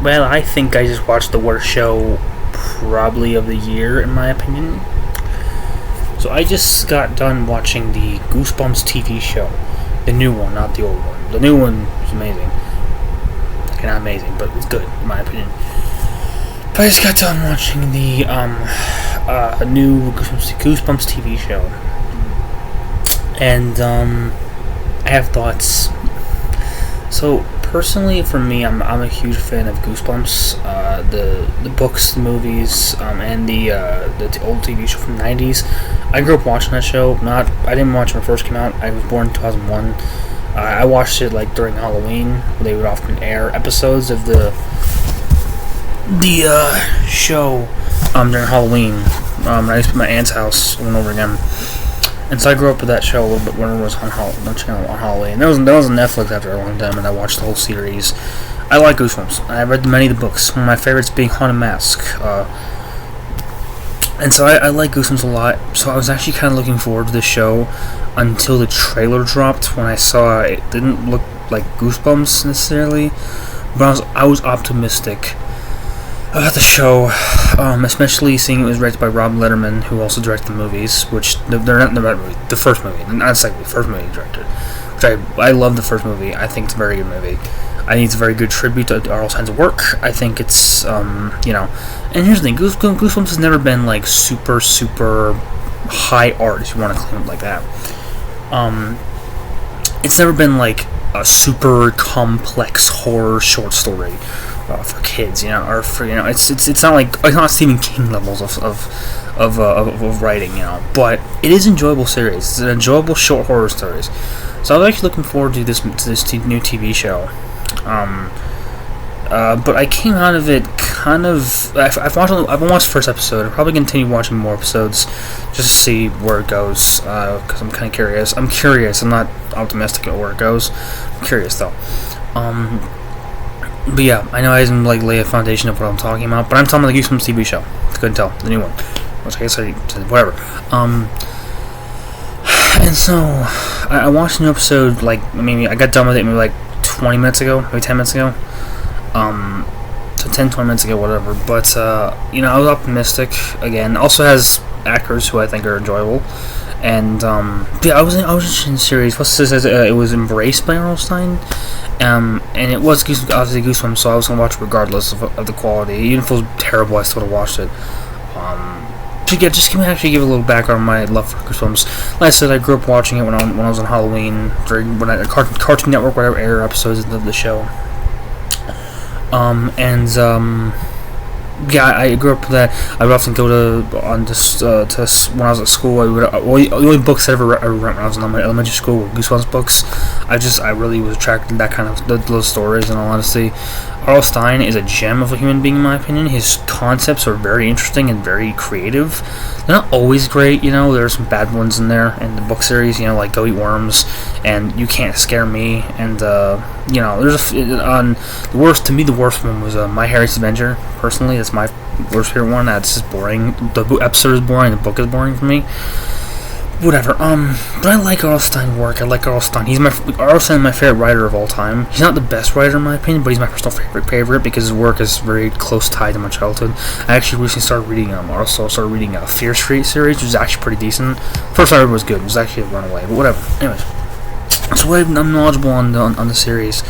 Well, I think I just watched the worst show probably of the year, in my opinion. So I just got done watching the Goosebumps TV show. The new one, not the old one. The new one is amazing. Okay, not amazing, but it's good, in my opinion. But I just got done watching the new Goosebumps TV show. And I have thoughts. So personally, for me, I'm a huge fan of Goosebumps. The books, the movies, and the old TV show from the '90s. I grew up watching that show. I didn't watch it when it first came out. I was born in 2001. I watched it like during Halloween. They would often air episodes of the show during Halloween. I used to be at my aunt's house over and over again. And so I grew up with that show a little bit when it was on Halloween. And that was on Netflix after a long time, and I watched the whole series. I like Goosebumps. I read many of the books. One of my favorites being Haunted Mask. And so I like Goosebumps a lot. So I was actually kind of looking forward to this show until the trailer dropped, when I saw it didn't look like Goosebumps necessarily. But I was optimistic about the show, especially seeing it was directed by Rob Letterman, who also directed the movies, which they're not the first movie, not the second, the first movie he directed. Which I love the first movie. I think it's a very good movie. I think it's a very good tribute to Arnold Stein's work. I think it's, And here's the thing, Goosebumps has never been like super high art, if you want to claim it like that. It's never been like a super complex horror short story. For kids, or for it's not Stephen King levels of writing, but it is an enjoyable series. It's an enjoyable short horror series. So I was actually looking forward to this new TV show. But I came out of it kind of. I've watched the first episode. I'll probably continue watching more episodes just to see where it goes. Because I'm kind of curious. I'm curious. I'm not optimistic about where it goes. I'm curious though. But yeah, I know I didn't lay a foundation of what I'm talking about, but I'm talking about the Goosebumps TV show. I couldn't tell, the new one. Which I guess whatever. And so I watched a new episode. I got done with it maybe 20 minutes ago, maybe 10 minutes ago. So 10, 20 minutes ago, whatever. But I was optimistic again. Also has actors who I think are enjoyable. And I was interested in the series. What's this? It was Embraced by Arnold Stein. And it was obviously Goosebumps, so I was gonna watch it regardless of the quality. Even if it was terrible, I still would have watched it. Just give a little background on my love for Goosebumps. Like I said, I grew up watching it when I was on Halloween, Cartoon Network, whatever air episodes of the show. I grew up with that. I would often go to when I was at school. The only books I ever read when I was in elementary school were Goosebumps books. I really was attracted to that kind of those stories. In all honesty, Arnold Stein is a gem of a human being, in my opinion. His concepts are very interesting and very creative. They're not always great, there are some bad ones in there in the book series, like Go Eat Worms and You Can't Scare Me, and there's the worst one was My Harriet's Adventure. Personally, that's my worst favorite one. That's just boring. The episode is boring. The book is boring for me. Whatever. But I like Arnold Stein's work. I like Arnold Stein. Arnold Stein is my favorite writer of all time. He's not the best writer in my opinion, but he's my personal favorite because his work is very close tied to my childhood. I actually recently started reading Fear Street series, which is actually pretty decent. First I read was good. It was actually a runaway, but whatever. Anyways, so I'm knowledgeable on the series,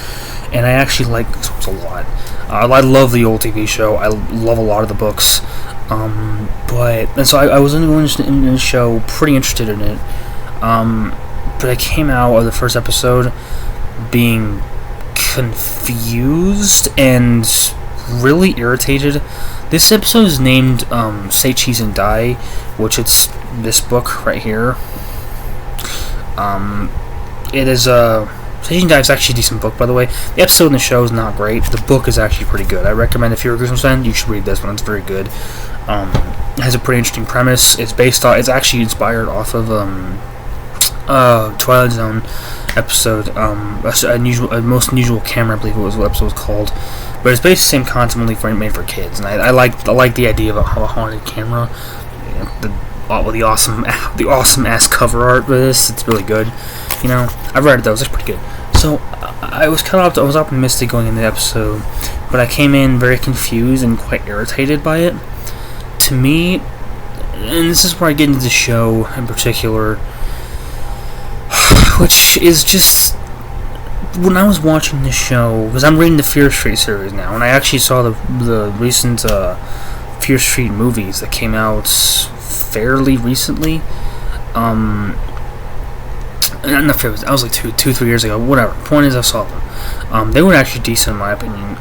and I actually like Goosebumps a lot. I love the old TV show. I love a lot of the books. So I was in the show, pretty interested in it. But I came out of the first episode being confused and really irritated. This episode is named Say Cheese and Die, which it's this book right here. It is Say Cheese and Die is actually a decent book, by the way. The episode in the show is not great. The book is actually pretty good. I recommend, if you're a Goosebumps fan, you should read this one. It's very good. It has a pretty interesting premise. It's actually inspired off of Twilight Zone episode, a Most Unusual Camera, I believe it was what the episode was called. But it's basically the same concept, only made for kids, and I like the idea of a haunted camera. The awesome ass cover art for this. It's really good. I've read it though. It's pretty good. So I was optimistic going into the episode, but I came in very confused and quite irritated by it. To me, and this is where I get into the show in particular, which is just, when I was watching this show, because I'm reading the Fear Street series now, and I actually saw the recent Fear Street movies that came out fairly recently. Not fairly, I was like 3 years ago, whatever. Point is, I saw them. They were actually decent in my opinion.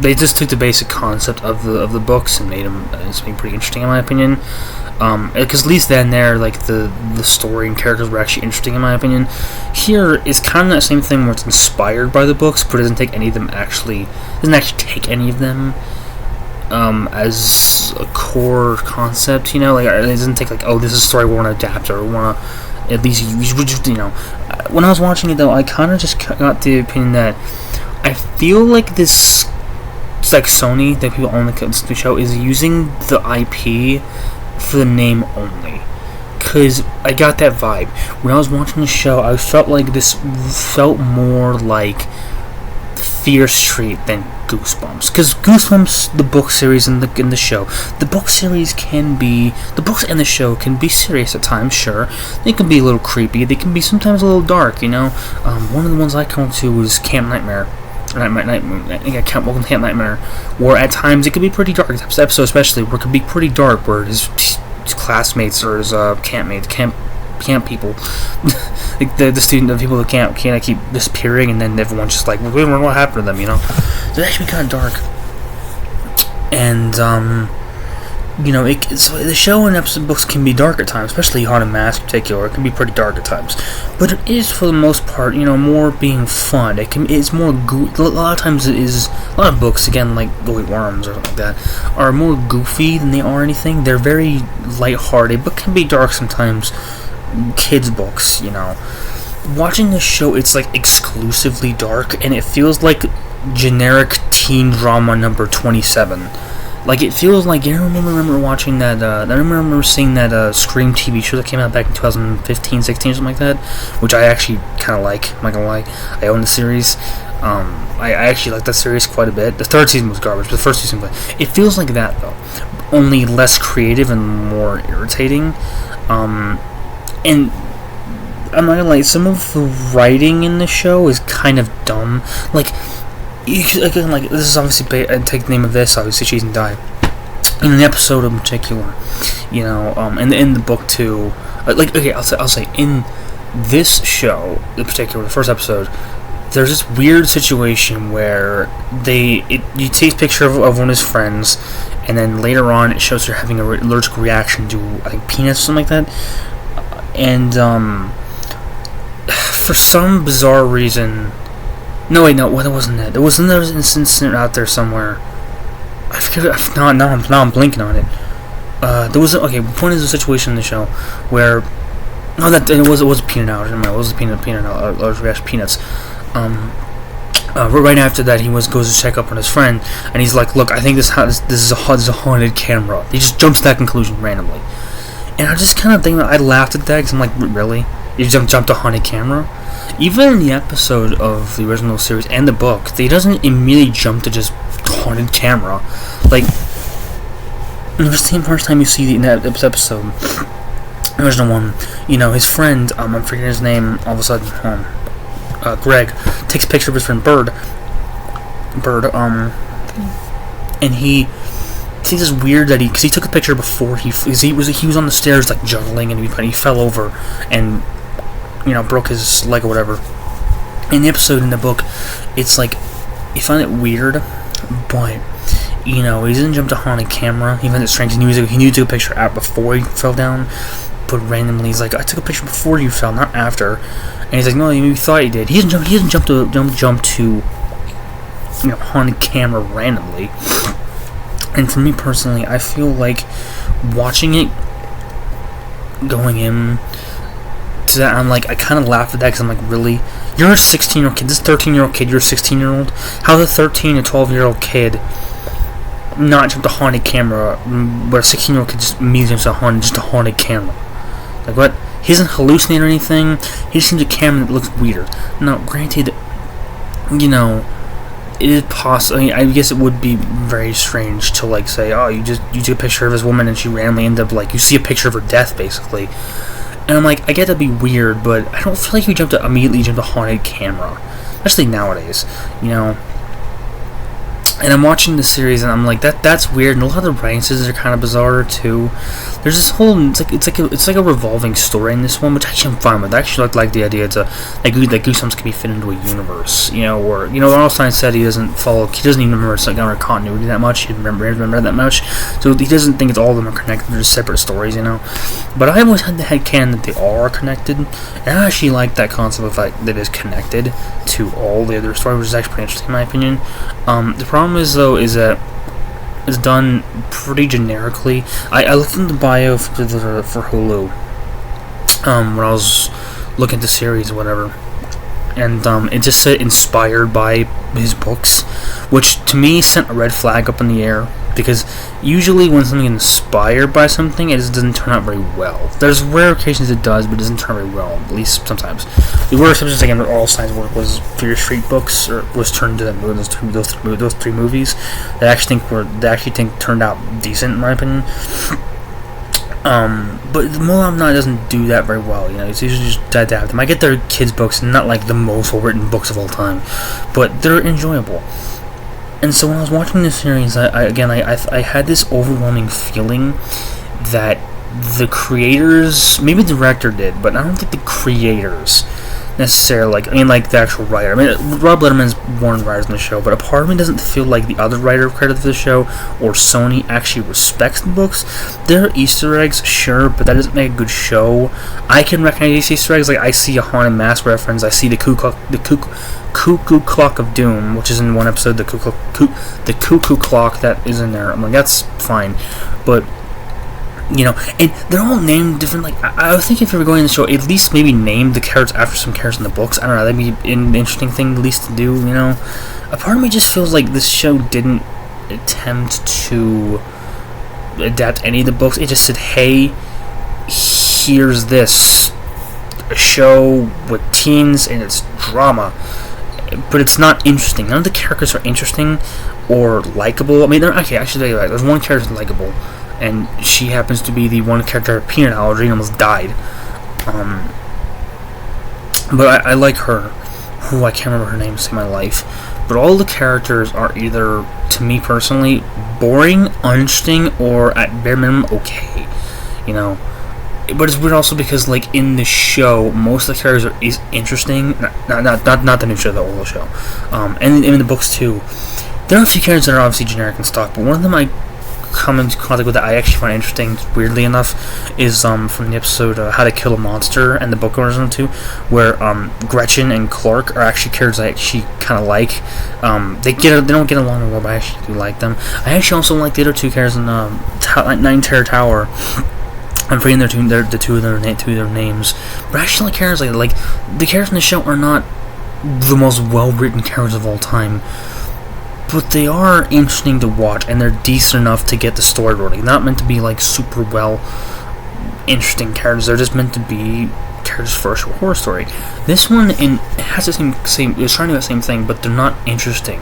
They just took the basic concept of the books and made them something pretty interesting in my opinion. Because at least then there, like the story and characters were actually interesting in my opinion. Here is kind of that same thing where it's inspired by the books, but it doesn't take any of them take any of them as a core concept. You know, like it doesn't take like, oh, this is a story we want to adapt or we want to at least use. You know, when I was watching it though, I kind of just got the opinion that I feel like this, it's like Sony, the people own the show, is using the IP for the name only. Cause I got that vibe when I was watching the show. I felt like this felt more like Fear Street than Goosebumps. Cause Goosebumps, the book series and the show, the book series the books and the show can be serious at times. Sure, they can be a little creepy. They can be sometimes a little dark. You know, one of the ones I come to was Camp Nightmare. Welcome to Camp Nightmare, where at times it could be pretty dark. This episode especially, where it could be pretty dark, where his classmates or his camp people, like the people that can't keep disappearing, and then everyone's just like, we don't know what happened to them, you know. So it's actually kind of dark, and you know, the show and episode books can be dark at times, especially Haunted Mask in particular. It can be pretty dark at times, but it is for the most part, you know, more being fun. It's more a lot of times it is. A lot of books, again, like Go Eat Worms or something like that, are more goofy than they are anything. They're very lighthearted, but can be dark sometimes. Kids books, you know. Watching this show, it's like exclusively dark, and it feels like generic teen drama number 27. Like, it feels like, I remember watching that, I remember seeing that Scream TV show that came out back in 2015, 16, or something like that, which I actually kind of like, I'm not gonna lie. I own the series. I actually like that series quite a bit. The third season was garbage, but the first season, it feels like that, though. Only less creative and more irritating. And I'm not gonna lie, some of the writing in the show is kind of dumb. Like, again, like, this is obviously, I take the name of this, obviously, Cheese and Die. In the episode in particular, you know, and in the book too, like, okay, I'll say, in this show, in particular, the first episode, there's this weird situation where you take a picture of one of his friends, and then later on it shows her having an allergic reaction to, I think, peanuts or something like that, and, for some bizarre reason, no, it wasn't that. There was another incident out there somewhere. I forget. Now I'm blinking on it. There was point is a situation in the show where it was a peanut allergy. It was a peanut allergy peanuts. Right after that, he goes to check up on his friend, and he's like, "Look, I think this is a haunted camera." He just jumps to that conclusion randomly, and I just kind of think that I laughed at that because I'm like, "Really? You jumped to haunted camera?" Even in the episode of the original series and the book, they doesn't immediately jump to just haunted camera. Like, the first time you see that episode, the original one, you know, his friend, I'm forgetting his name all of a sudden, Greg, takes a picture of his friend Bird, and he sees this weird that because he took a picture before he was on the stairs like juggling, and he fell over and, you know, broke his leg or whatever. In the episode in the book, it's like, you find it weird, but, you know, he doesn't jump to haunted camera. He finds it strange. He knew to take a picture out before he fell down, but randomly he's like, I took a picture before you fell, not after. And he's like, no, you thought you did. He doesn't jump to, you know, haunted camera randomly. And for me personally, I feel like watching it, going in to that, I'm like, I kind of laugh at that because I'm like, really? You're a 16-year-old kid. This 13-year-old kid, you're a 16-year-old? How's a 13 or 12-year-old kid not jump to haunted camera, but a 16-year-old kid just immediately jumps to haunted camera? Like, what? He isn't hallucinating or anything. He just seems a camera that looks weird. Now, granted, you know, it is possible. I mean, I guess it would be very strange to like say, oh, you took a picture of this woman and she randomly ended up like you see a picture of her death basically, and I'm like, I get that'd be weird, but I don't feel like you immediately jump to haunted camera, especially nowadays, you know. And I'm watching the series and I'm like, that's weird, and a lot of the writing decisions are kind of bizarre too. There's this whole it's like a revolving story in this one, which actually I'm fine with. I actually like the idea to like Goosebumps can be fit into a universe, you know, where Arnold said he doesn't even remember continuity that much. He doesn't remember that much, so he doesn't think it's all of them are connected. They're just separate stories, you know. But I always had the headcanon that they all are connected, and I actually like that concept of like that is connected to all the other stories, which is actually pretty interesting in my opinion. The problem is though is that it's done pretty generically. I looked in the bio for Hulu when I was looking at the series or whatever, and it just said inspired by his books, which to me sent a red flag up in the air, because usually when something is inspired by something, it just doesn't turn out very well. There's rare occasions it does, but it doesn't turn out very well, at least sometimes. The worst exceptions, again, where all Stein's work was Fear Street books, or was turned to those three movies that I actually think turned out decent in my opinion. But the Mulan doesn't do that very well, you know. It's usually just adapt them. I get their kids' books, not like the most well-written books of all time, but they're enjoyable. And so when I was watching this series, I had this overwhelming feeling that the creators, maybe the director did, but I don't think the creators necessarily, like the actual writer. I mean, Rob Letterman's one of the writers on the show, but a part of me doesn't feel like the other writer credited for the show or Sony actually respects the books. There are Easter eggs, sure, but that doesn't make a good show. I can recognize these Easter eggs, like I see a Haunted Mask reference, I see the Cuckoo Clock of Doom, which is in one episode, the Cuckoo Clock that is in there. I'm like, that's fine, but you know, and they're all named different. Like I was thinking, if you were going to the show, at least maybe name the characters after some characters in the books. I don't know, that'd be an interesting thing at least to do, you know. A part of me just feels like this show didn't attempt to adapt any of the books. It just said, hey, here's this show with teens and it's drama, but it's not interesting. None of the characters are interesting or likable. I mean, actually, there's one character that's likable, and she happens to be the one character with a peanut allergy and almost died. But I like her. I can't remember her name to save my life. But all the characters are either, to me personally, boring, uninteresting, or at bare minimum, okay. You know. But it's weird also because, like, in the show, most of the characters is interesting. Not the new show, the old show. And in the books, too. There are a few characters that are obviously generic and stock, but one of them I come into contact with that I actually find interesting, weirdly enough, is from the episode How to Kill a Monster and the book version too, where Gretchen and Clark are actually characters I actually kind of like. They don't get along well, but I actually do like them. I actually also like the other two characters in Nine Terror Tower. I'm forgetting the two of their names, but I actually like characters like the characters in the show are not the most well-written characters of all time, but they are interesting to watch, and they're decent enough to get the story rolling. Not meant to be like super well interesting characters. They're just meant to be characters for a short horror story. This one has the same. It's trying to do the same thing, but they're not interesting.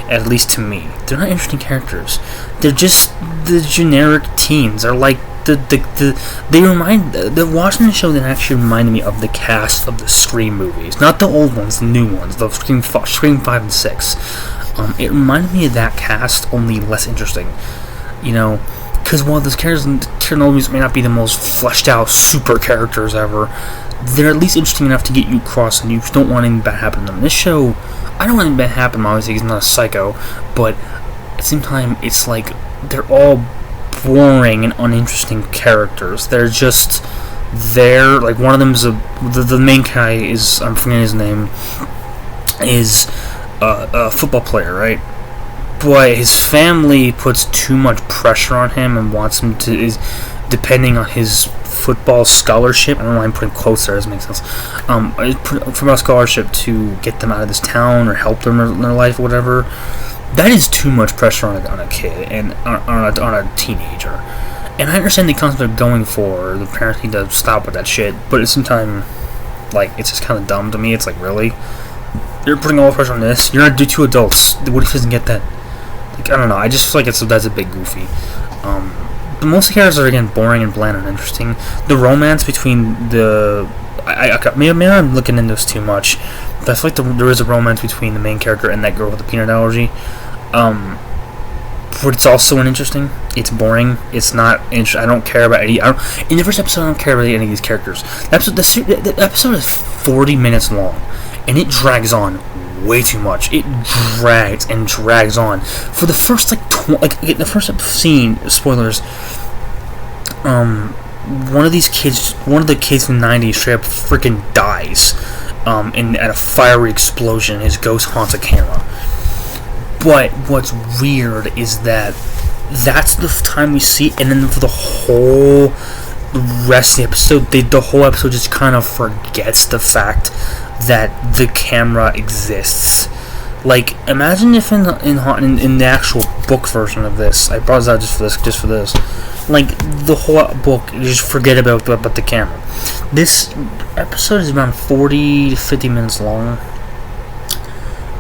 At least to me, they're not interesting characters. They're just the generic teens. They're like they remind the Washington show that actually reminded me of the cast of the Scream movies, not the old ones, the new ones, the Scream 5 and 6. It reminded me of that cast, only less interesting, you know, because while those characters in movies may not be the most fleshed out super characters ever, they're at least interesting enough to get you across, and you don't want anything bad happen to them. This show, I don't want anything bad happen to him, obviously he's not a psycho, but at the same time, it's like they're all boring and uninteresting characters. They're just there. Like one of them is the main guy is, I'm forgetting his name, is a football player, right? But his family puts too much pressure on him and wants him to, is depending on his football scholarship. I don't know why I'm putting quotes there, doesn't make sense. Football scholarship to get them out of this town or help them in their life or whatever. That is too much pressure on a kid and on a teenager. And I understand the concept of going for the parents need to stop with that shit, but at the same time, like, it's just kind of dumb to me. It's like, really? You're putting all the pressure on this. You're not do two adults. What if he doesn't get that? Like, I don't know. I just feel like that's a bit goofy. But most of the characters are again boring and bland and interesting. The romance between the maybe I'm looking into this too much, but I feel like there is a romance between the main character and that girl with the peanut allergy. But it's also uninteresting. It's boring. It's not interesting. I don't care about any. In the first episode, I don't care about any of these characters. The episode is 40 minutes long, and it drags on way too much. It drags and drags on for the first the first scene. Spoilers. One of the kids in the 90s straight up freaking dies, at a fiery explosion. His ghost haunts a camera. But what's weird is that that's the time we see, and then for the whole rest of the episode, the whole episode just kind of forgets the fact that the camera exists. Like, imagine if in the actual book version of this, I brought this out just for this. Like, the whole book, you just forget about the camera. This episode is around 40 to 50 minutes long,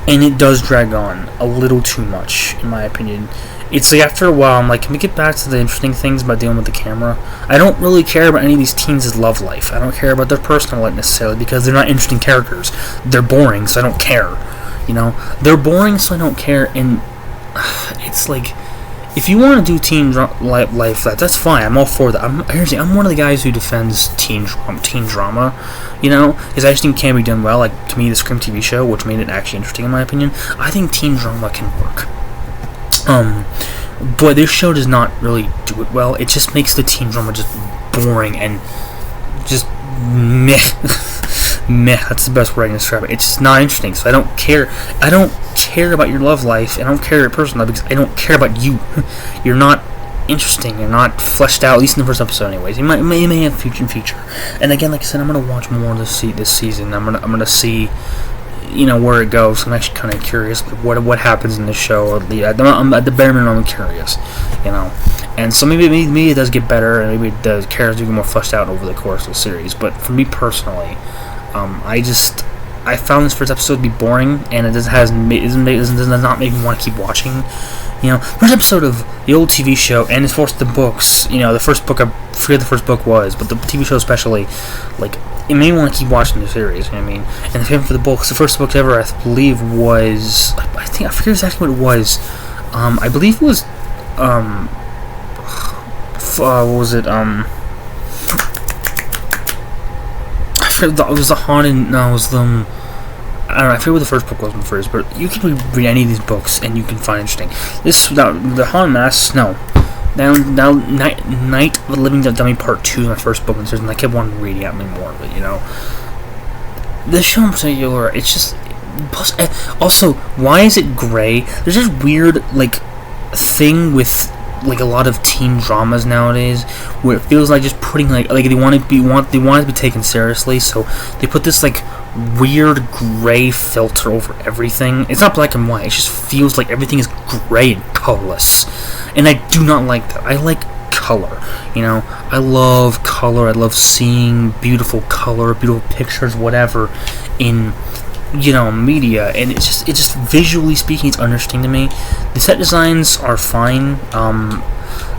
and it does drag on a little too much, in my opinion. It's like, after a while, I'm like, can we get back to the interesting things about dealing with the camera? I don't really care about any of these teens' love life. I don't care about their personal life necessarily, because they're not interesting characters. They're boring, so I don't care. You know? They're boring, so I don't care, and it's like, if you want to do teen life, that's fine. I'm all for that. I'm one of the guys who defends teen drama, you know, because I just think it can be done well. Like, to me, the Scream TV show, which made it actually interesting in my opinion, I think teen drama can work. But this show does not really do it well. It just makes the teen drama just boring and just meh. Meh, that's the best way I can describe it. It's just not interesting, so I don't care. I don't care about your love life, I don't care your personal life, because I don't care about you. You're not interesting, you're not fleshed out, at least in the first episode anyways. You may have future. And again, like I said, I'm going to watch more this season. I'm gonna see, you know, where it goes. I'm actually kind of curious what happens in the show. Or I'm at the bare minimum, I'm curious, you know. And so maybe it does get better, and maybe the characters do get more fleshed out over the course of the series. But for me personally, I found this first episode to be boring, and it does not make me want to keep watching. You know, first episode of the old TV show, and it's the books. You know, the first book, I forget the first book was, but the TV show especially, like, it made me want to keep watching the series. You know what I mean? And the same for the books. The first book ever, I believe, was I forget exactly what it was. I believe it was what was it? It was the haunted. No, it was the. I don't know. I forget what the first book was first, but you can read any of these books and you can find interesting. The Haunted Mask. No, now Night of the Living Dummy Part 2, my first book, and I kept wanting to read out more of it. You know, this show in particular, it's just. Also, why is it gray? There's this weird thing with a lot of teen dramas nowadays, where it feels like just putting they want it to be taken seriously, so they put this weird gray filter over everything. It's not black and white. It just feels like everything is gray and colorless, and I do not like that. I like color. You know, I love color. I love seeing beautiful color, beautiful pictures, whatever, in media, and it's just visually speaking, it's interesting to me. The set designs are fine.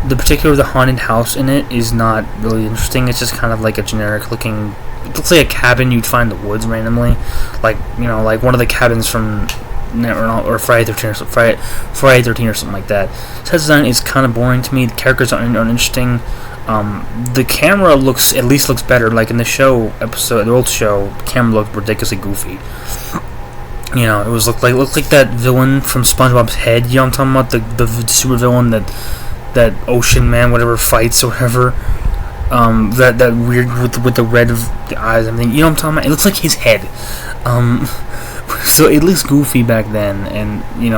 The haunted house in it is not really interesting. It's just kind of like a generic looking. It looks like a cabin you'd find in the woods randomly, like one of the cabins from or Friday 13 or something like that. Set design is kind of boring to me. The characters aren't interesting. The camera looks better. Like in the show episode, the old show, the camera looked ridiculously goofy. You know, it looked like that villain from SpongeBob's head. You know what I'm talking about? The super villain that Ocean Man whatever fights or whatever. That weird with the red of the eyes and everything. You know what I'm talking about? It looks like his head. So it looks goofy back then, and you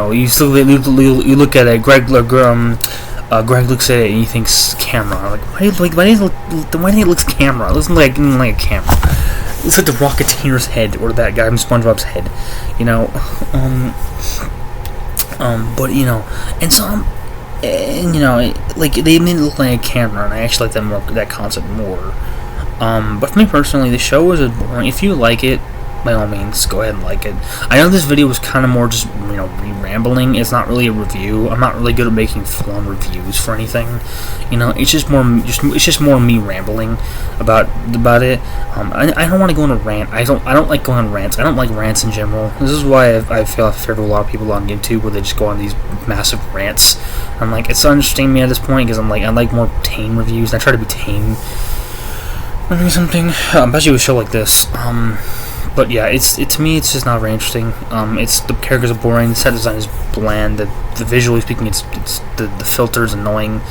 look at it. Greg looks at it and he thinks camera. Why do you look camera? It looks like a camera. It looks like the Rocketeer's head or that guy from SpongeBob's head, you know. But and so they made it look like a camera, and I actually like that concept more. But for me personally, the show is boring. If you like it, by all means, go ahead and like it. I know this video was kind of more just, me rambling. It's not really a review. I'm not really good at making full-on reviews for anything. It's just more me rambling about it. I don't want to go on a rant. I don't like going on rants. I don't like rants in general. This is why I feel I've heard a lot of people on YouTube where they just go on these massive rants. I'm like, it's uninteresting to me at this point because I like more tame reviews. And I try to be tame. Something, especially with a show like this. But yeah, to me, it's just not very interesting. It's the characters are boring, the set design is bland, the visually speaking, it's the filter's annoying.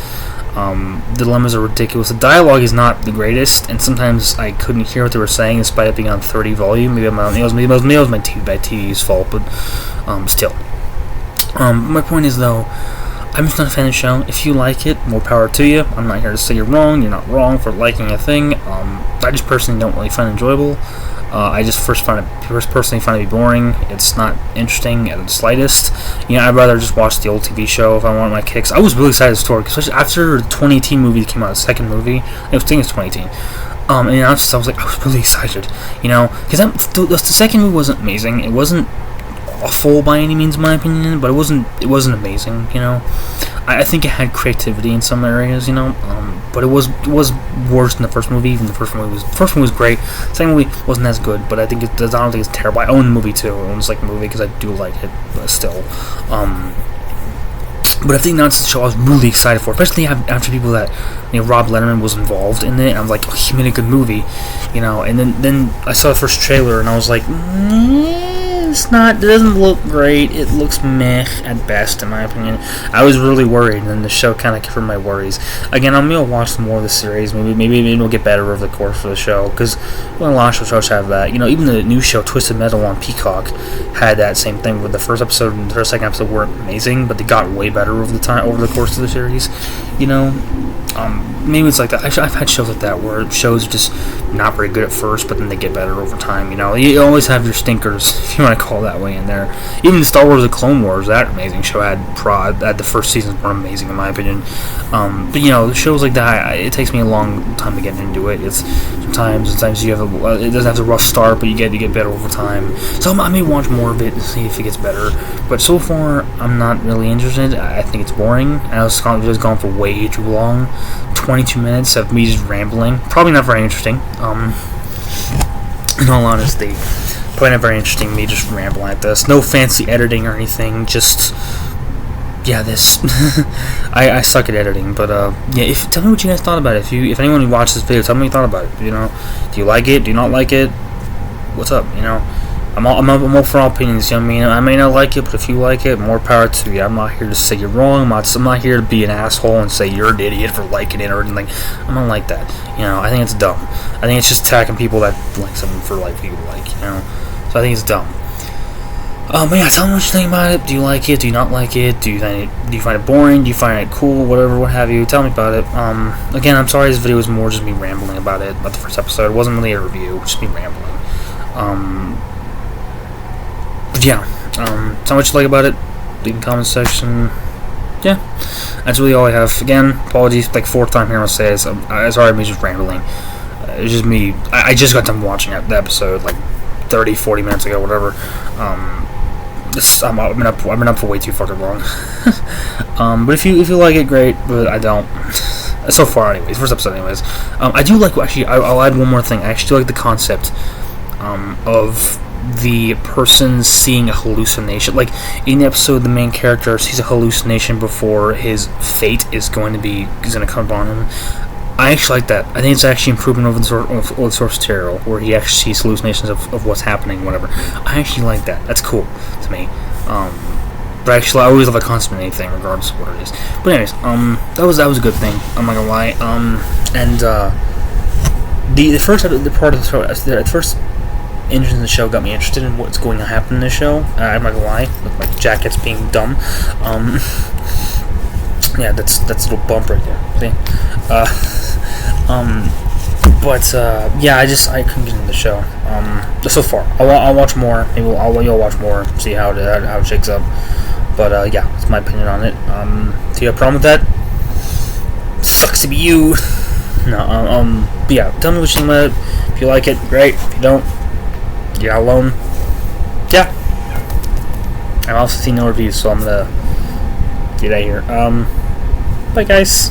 The dilemmas are ridiculous. The dialogue is not the greatest, and sometimes I couldn't hear what they were saying despite it being on 30 volume. Maybe it was my TV's fault, but still. My point is though, I'm just not a fan of the show. If you like it, more power to you. I'm not here to say you're wrong. You're not wrong for liking a thing. I just personally don't really find it enjoyable. I just personally find it to be boring. It's not interesting at the slightest. I'd rather just watch the old TV show if I want my kicks. I was really excited to story, especially after the 2018 movie came out, the second movie. I think it was 2018. And I was really excited, because the second movie wasn't amazing. It wasn't awful by any means, in my opinion, but it wasn't amazing. I think it had creativity in some areas, but it was worse than the first movie. Even the first movie was great. The second movie wasn't as good, but I don't think it's terrible. I own the movie too. I own the second movie because I do like it, but still. But I think that's the show I was really excited for, especially after people that, Rob Letterman was involved in it. And I was like, oh, he made a good movie, And then I saw the first trailer and I was like, it doesn't look great. It looks meh at best, in my opinion. I was really worried, and then the show kind of confirmed my worries. Again, I'm gonna watch some more of the series. Maybe it'll get better over the course of the show, because a lot of shows have that. Even the new show Twisted Metal on Peacock had that same thing. With the first episode and the second episode weren't amazing, but they got way better over the course of the series. Maybe it's like that. I've had shows like that where shows are just not very good at first, but then they get better over time. You always have your stinkers, if you want to call it that way, in there. Even Star Wars: The Clone Wars, that amazing show had the first seasons were amazing in my opinion. But shows like that, it takes me a long time to get into it. It's sometimes you have it doesn't have a rough start, but you get better over time. So I may watch more of it and see if it gets better. But so far, I'm not really interested. I think it's boring. I was just gone for way too long. 22 minutes of me just rambling. Probably not very interesting. In all honesty, probably not very interesting. Me just rambling like this. No fancy editing or anything. Just this. I suck at editing, but tell me what you guys thought about it. If anyone watched this video, tell me what you thought about it. Do you like it? Do you not like it? What's up? I'm all for all opinions. I may not like it, but if you like it, more power to you. I'm not here to say you're wrong. I'm not here to be an asshole and say you're an idiot for liking it or anything. I don't like that. I think it's dumb. I think it's just attacking people that like something for like people like. So I think it's dumb. But yeah, tell me what you think about it. Do you like it? Do you not like it? Do you find it boring? Do you find it cool? Whatever, what have you? Tell me about it. Again, I'm sorry this video was more just me rambling about it. About the first episode, it wasn't really a review, just me rambling. But yeah, tell me what you like about it. Leave in the comment section. Yeah, that's really all I have. Again, apologies, like fourth time here I'll say this. I'm sorry, I'm just rambling. It's just me. I just got done watching the episode like 30-40 minutes ago, whatever. I've been up for way too fucking long. But if you like it, great. But I don't. So far, anyways. First episode, anyways. I do like. Actually, I'll add one more thing. I actually like the concept of the person seeing a hallucination. Like in the episode, the main character sees a hallucination before his fate is going to come upon him. I actually like that. I think it's actually improvement over the source material, where he actually sees hallucinations of what's happening, whatever. I actually like that. That's cool to me. But actually, I always love a concept in anything, regardless of what it is. But anyways, that was a good thing. I'm not gonna lie. And the first interest in the show got me interested in what's going to happen in the show. I'm not gonna lie, with my jackets being dumb. Yeah, that's a little bump right there. See? Yeah, I couldn't get into the show. So far, I'll watch more. Maybe you'll watch more. See how it shakes up. But yeah, that's my opinion on it. Do you have a problem with that? Sucks to be you. No. But yeah, tell me what you think about it. If you like it, great. If you don't, Yeah, alone. Yeah. I've also seen no reviews, so I'm gonna get out of here. Bye, guys.